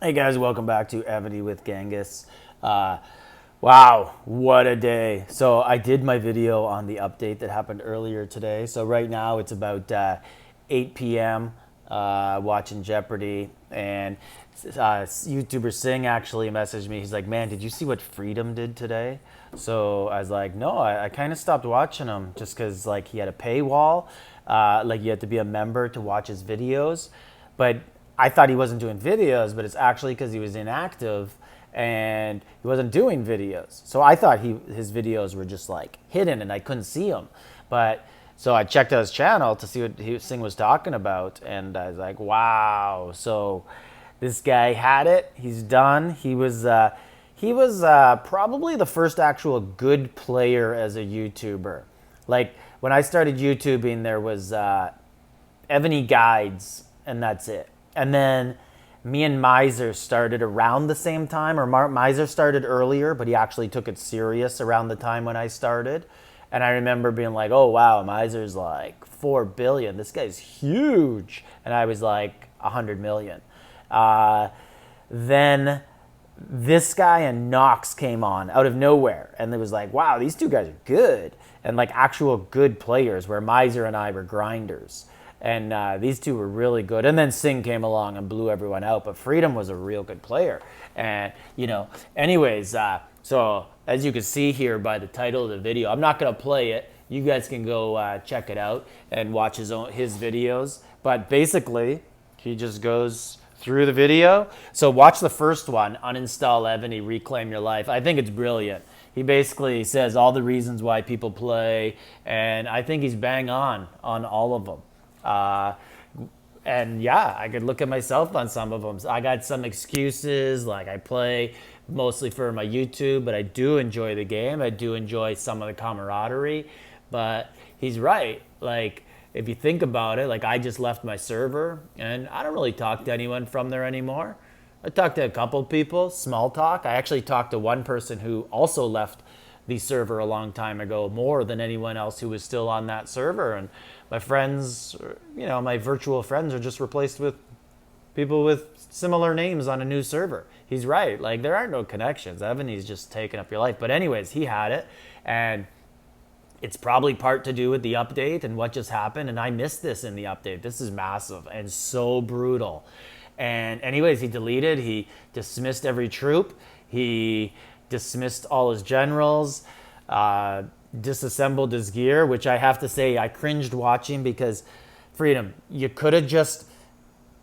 Hey guys, welcome back to Evony with Genghis. Wow, what a day. So I did my video on the update that happened earlier today. So right now it's about 8 p.m. Watching Jeopardy, and YouTuber Singh actually messaged me. He's like, man, did you see what Freedom did today? So I was like, no, I kind of stopped watching him just because like he had a paywall. Like you had to be a member to watch his videos. But I thought he wasn't doing videos, but it's actually because he was inactive and he wasn't doing videos. So I thought his videos were just like hidden and I couldn't see them. But so I checked out his channel to see what Singh was talking about, and I was like, wow. So this guy had it. He's done. He was probably the first actual good player as a YouTuber. Like when I started YouTubing, there was Evony Guides, and that's it. And then me and Miser started around the same time, or Miser started earlier, but he actually took it serious around the time when I started. And I remember being like, oh wow, Miser's like 4 billion. This guy's huge. And I was like 100 million. Then this guy and Knox came on out of nowhere. And it was like, wow, these two guys are good. And like actual good players, where Miser and I were grinders. And these two were really good. And then Singh came along and blew everyone out. But Freedom was a real good player. And, anyways, so as you can see here by the title of the video, I'm not going to play it. You guys can go check it out and watch his videos. But basically, he just goes through the video. So watch the first one, Uninstall Evony, Reclaim Your Life. I think it's brilliant. He basically says all the reasons why people play. And I think he's bang on all of them. And yeah, I could look at myself on some of them. I got some excuses, like I play mostly for my YouTube, but I do enjoy the game. I do enjoy some of the camaraderie, but he's right. Like if you think about it, like I just left my server and I don't really talk to anyone from there anymore. I talked to a couple people, small talk. I actually talked to one person who also left the server a long time ago, more than anyone else who was still on that server. And my friends, my virtual friends are just replaced with people with similar names on a new server. He's right. Like there are no connections. Evony's just taking up your life. But anyways, he had it. And it's probably part to do with the update and what just happened. And I missed this in the update. This is massive and so brutal. And anyways, he dismissed every troop. He dismissed all his generals, disassembled his gear, which I have to say I cringed watching, because Freedom, you could have just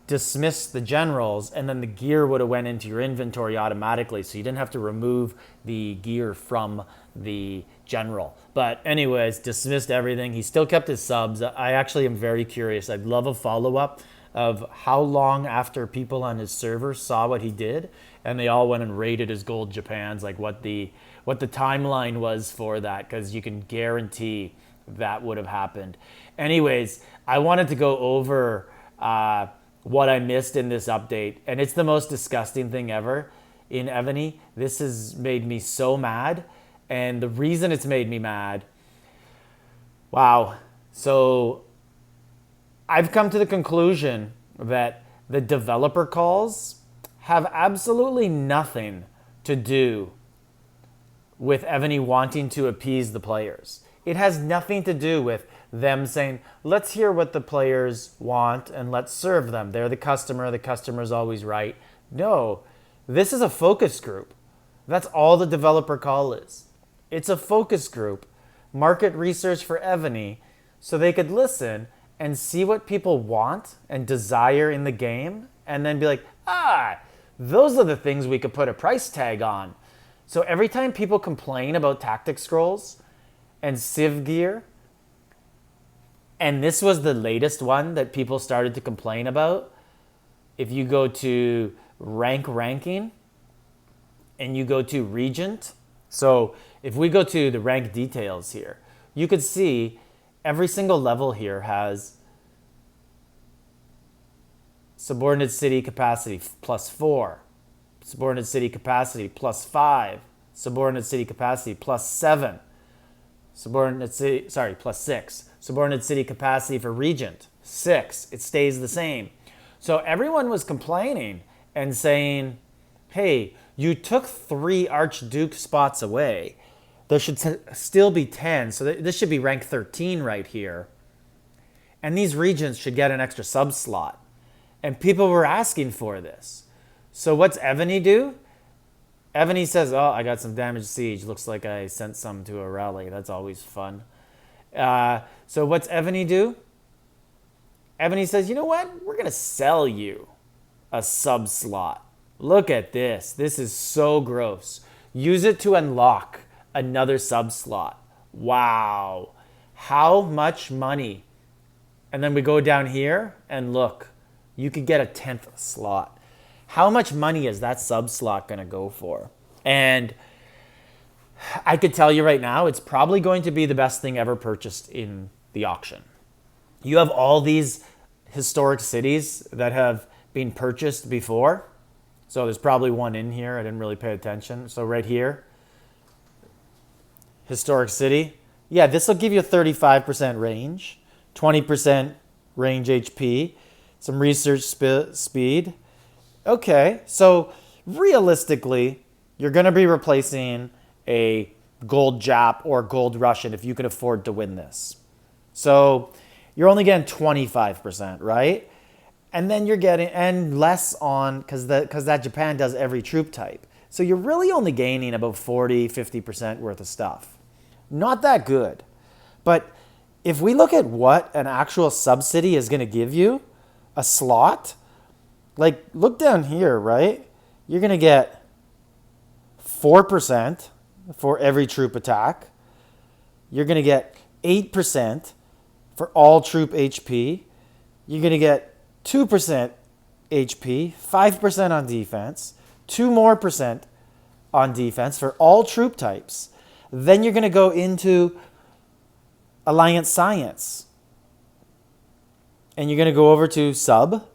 dismissed the generals and then the gear would have went into your inventory automatically, so you didn't have to remove the gear from the general. But anyways, dismissed everything. He still kept his subs. I actually am very curious. I'd love a follow-up of how long after people on his server saw what he did and they all went and raided his gold Japans, like what the timeline was for that, because you can guarantee that would have happened. Anyways, I wanted to go over what I missed in this update, and it's the most disgusting thing ever in Evony. This has made me so mad, and the reason it's made me mad, wow. So I've come to the conclusion that the developer calls have absolutely nothing to do with Evony wanting to appease the players. It has nothing to do with them saying, let's hear what the players want and let's serve them. They're the customer's always right. No, this is a focus group. That's all the developer call is. It's a focus group, market research for Evony, so they could listen and see what people want and desire in the game, and then be like, those are the things we could put a price tag on. So every time people complain about tactic scrolls and Civ gear, and this was the latest one that people started to complain about, if you go to ranking and you go to Regent, so if we go to the rank details here, you could see every single level here has subordinate city capacity +4, subordinate city capacity +5, subordinate city capacity +7, +6, subordinate city capacity for Regent 6. It stays the same. So everyone was complaining, and saying, hey, you took 3 Archduke spots away. There should still be 10. So this should be rank 13 right here. And these regions should get an extra sub slot. And people were asking for this. So what's EVONY do? EVONY says, oh, I got some damaged siege. Looks like I sent some to a rally. That's always fun. So what's EVONY do? EVONY says, you know what? We're going to sell you a sub slot. Look at this. This is so gross. Use it to unlock another sub slot. Wow. How much money? And then we go down here and look. You could get a 10th slot. How much money is that sub slot going to go for? And I could tell you right now, it's probably going to be the best thing ever purchased in the auction. You have all these historic cities that have been purchased before. So there's probably one in here. I didn't really pay attention. So right here, historic city. Yeah, this will give you a 35% range, 20% range HP, some research speed. Okay, so realistically, you're going to be replacing a gold Jap or gold Russian if you can afford to win this. So you're only getting 25%, right? And then you're getting, and less on, because that Japan does every troop type. So you're really only gaining about 40, 50% worth of stuff. Not that good. But if we look at what an actual sub-city is going to give you, a slot, like look down here, right? You're going to get 4% for every troop attack. You're going to get 8% for all troop HP. You're going to get 2% HP, 5% on defense, 2% more on defense for all troop types. Then you're going to go into Alliance Science. And you're going to go over to sub.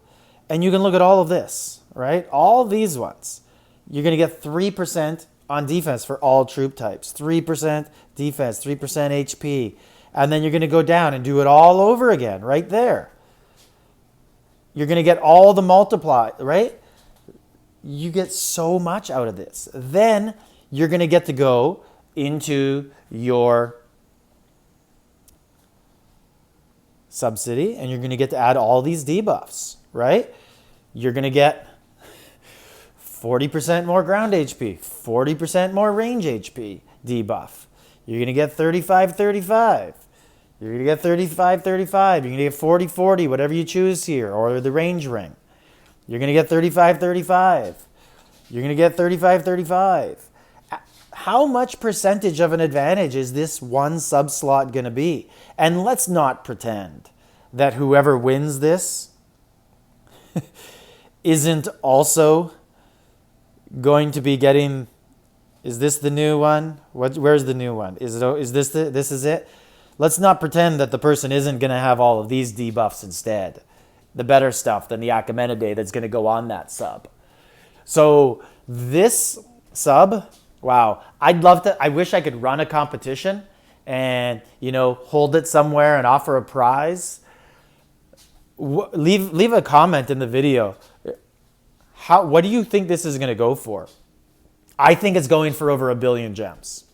And you can look at all of this, right? All these ones. You're going to get 3% on defense for all troop types. 3% defense, 3% HP. And then you're going to go down and do it all over again right there. You're going to get all the multiply, right? You get so much out of this. Then you're going to get to go into your sub-city and you're going to get to add all these debuffs, right? You're going to get 40% more ground HP, 40% more range HP debuff. You're going to get 35-35. You're going to get 35-35. You're going to get 40-40, whatever you choose here, or the range ring. You're going to get 35-35. You're going to get 35-35. How much percentage of an advantage is this one sub-slot going to be? And let's not pretend that whoever wins this isn't also going to be getting... Is this the new one? Where's the new one? Is this it? Let's not pretend that the person isn't going to have all of these debuffs instead. The better stuff than the Achaemenid that's going to go on that sub. So this sub, wow, I wish I could run a competition and, hold it somewhere and offer a prize. Leave a comment in the video. What do you think this is going to go for? I think it's going for over 1 billion gems.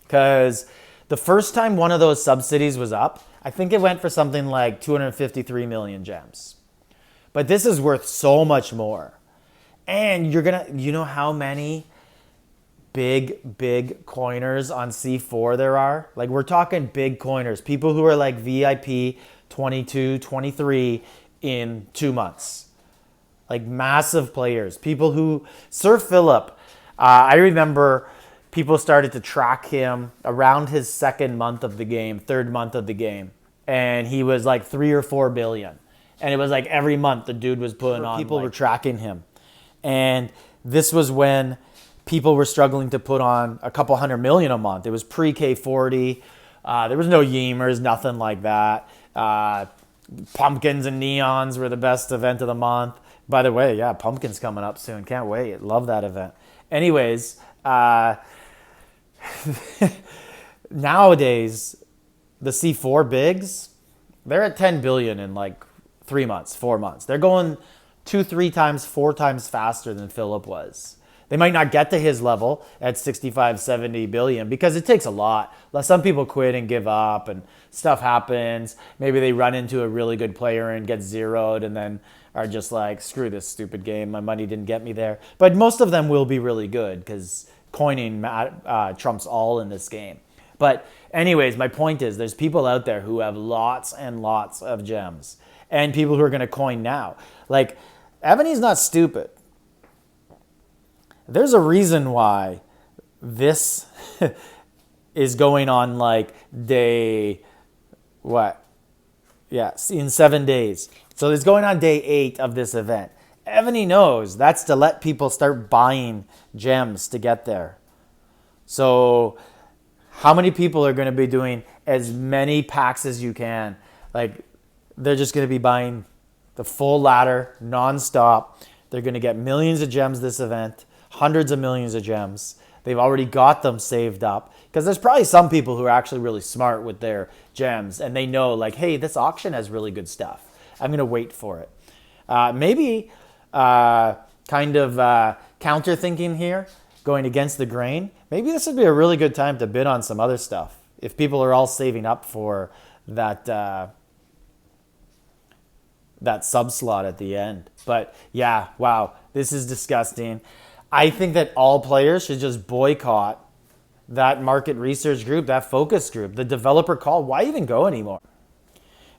Because the first time one of those sub-cities was up, I think it went for something like 253 million gems. But this is worth so much more. And you know how many big coiners on C4 there are? Like, we're talking big coiners. People who are like VIP 22, 23 in 2 months. Like massive players. People who... Sir Philip, I remember people started to track him around his third month of the game. And he was like 3 or 4 billion. And it was like every month the dude was putting on... People were tracking him. And this was when people were struggling to put on a couple 100 million a month. It was pre-K40. There was no Ymers, nothing like that. Pumpkins and Neons were the best event of the month. By the way, yeah, Pumpkin's coming up soon. Can't wait. Love that event. Anyways, nowadays, the C4 bigs, they're at 10 billion in like 3 months, 4 months. They're going 2, 3 times, 4 times faster than Philip was. They might not get to his level at 65, 70 billion because it takes a lot. Some people quit and give up and stuff happens. Maybe they run into a really good player and get zeroed and then are just like, screw this stupid game. My money didn't get me there. But most of them will be really good because coining trumps all in this game. But anyways, my point is there's people out there who have lots and lots of gems and people who are going to coin now. Like, Evony's not stupid. There's a reason why this is going on like day, what? Yeah, in 7 days. So it's going on day 8 of this event. Evony knows that's to let people start buying gems to get there. So how many people are going to be doing as many packs as you can? Like, they're just going to be buying the full ladder nonstop. They're going to get millions of gems this event. Hundreds of millions of gems. They've already got them saved up because there's probably some people who are actually really smart with their gems and they know like, hey, this auction has really good stuff. I'm going to wait for it. Maybe kind of counter thinking here, going against the grain. Maybe this would be a really good time to bid on some other stuff if people are all saving up for that that sub slot at the end. But yeah, wow, this is disgusting. I think that all players should just boycott that market research group, that focus group, the developer call. Why even go anymore?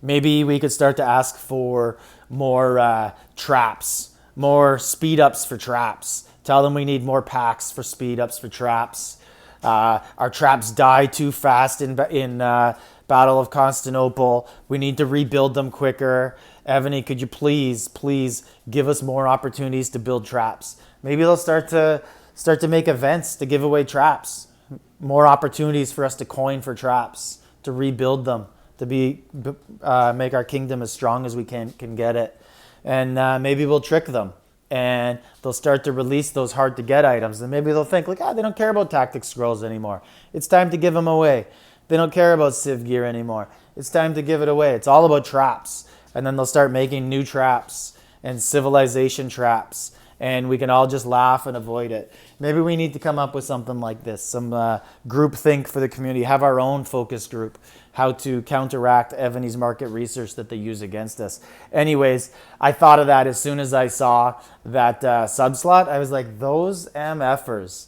Maybe we could start to ask for more traps, more speed ups for traps. Tell them we need more packs for speed ups for traps. Our traps die too fast in Battle of Constantinople. We need to rebuild them quicker. Evony, could you please give us more opportunities to build traps? Maybe they'll start to make events to give away traps. More opportunities for us to coin for traps, to rebuild them, to make our kingdom as strong as we can get it. And maybe we'll trick them. And they'll start to release those hard to get items. And maybe they'll think, like, they don't care about tactic scrolls anymore. It's time to give them away. They don't care about Civ gear anymore. It's time to give it away. It's all about traps. And then they'll start making new traps and civilization traps. And we can all just laugh and avoid it. Maybe we need to come up with something like this, some group think for the community, have our own focus group, how to counteract Evony's market research that they use against us. Anyways, I thought of that as soon as I saw that sub slot. I was like, those MFers,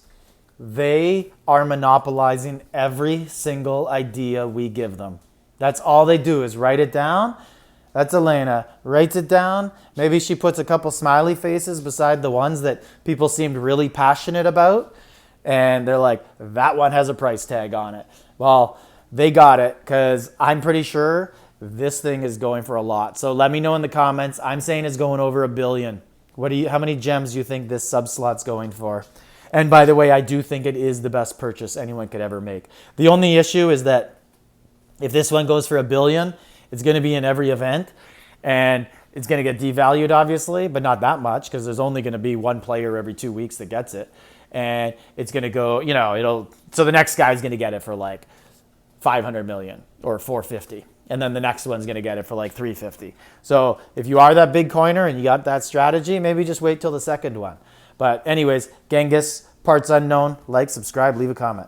they are monopolizing every single idea we give them. That's all they do is write it down. That's Elena. Writes it down. Maybe she puts a couple smiley faces beside the ones that people seemed really passionate about. And they're like, that one has a price tag on it. Well, they got it because I'm pretty sure this thing is going for a lot. So let me know in the comments. I'm saying it's going over $1 billion. How many gems do you think this sub slot's going for? And by the way, I do think it is the best purchase anyone could ever make. The only issue is that if this one goes for $1 billion, it's going to be in every event, and it's going to get devalued, obviously, but not that much because there's only going to be one player every 2 weeks that gets it. And it's going to go, so the next guy's going to get it for like 500 million or 450. And then the next one's going to get it for like 350. So if you are that big coiner and you got that strategy, maybe just wait till the second one. But anyways, Genghis, parts unknown, like, subscribe, leave a comment.